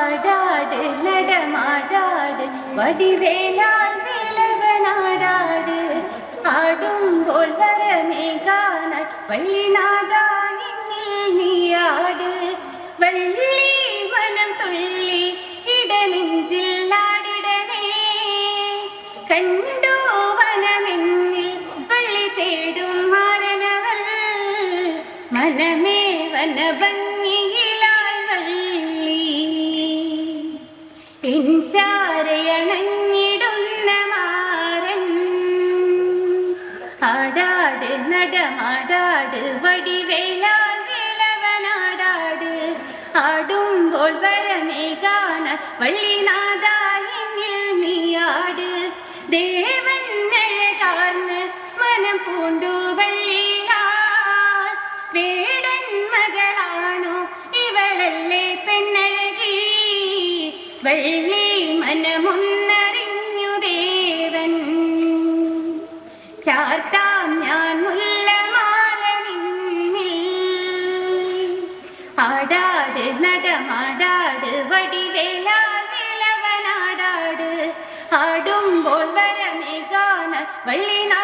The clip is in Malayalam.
ஆடாடு நடமாடாடு வடிவேலால் வேலவனாடாடு ஆடுங்கோள் வரமேகானாய் வள்ளிநாதா என்னில் நீயாடு வள்ளி மனம் துள்ளி இடநெஞ்சில் நாடிடனே கண்டோ வனமென்னில் வள்ளி தேடும் மாறனவள் மனமே വനഭംഗിയിലായി വള്ളി ചാരയണഞ്ഞിടുന്ന മാരൻ ആടാട് നടമാടാട് വടിവേലാൽ വേലവനാടാട് ആടുമ്പോൾ വരമേകാന വള്ളിനാഥാ എന്നിൽ നീയാട് ദേവൻ അഴകാർന്ന് മനം പൂണ്ടു വള്ളിയിലാൽ വേടൻ മകളാണോ ഇവളല്ലേ പെണ്ണഴകി വള്ളി മനമുന്നറിഞ്ഞു ദേവൻ ചാർത്താം ഞാൻ മുല്ലമാല നിന്നിൽ ആടാട് നടമാടാട് വടിവേലാൽ വേലവനാടാട് ആടുമ്പോൾ വരമേകാന വള്ളിനാ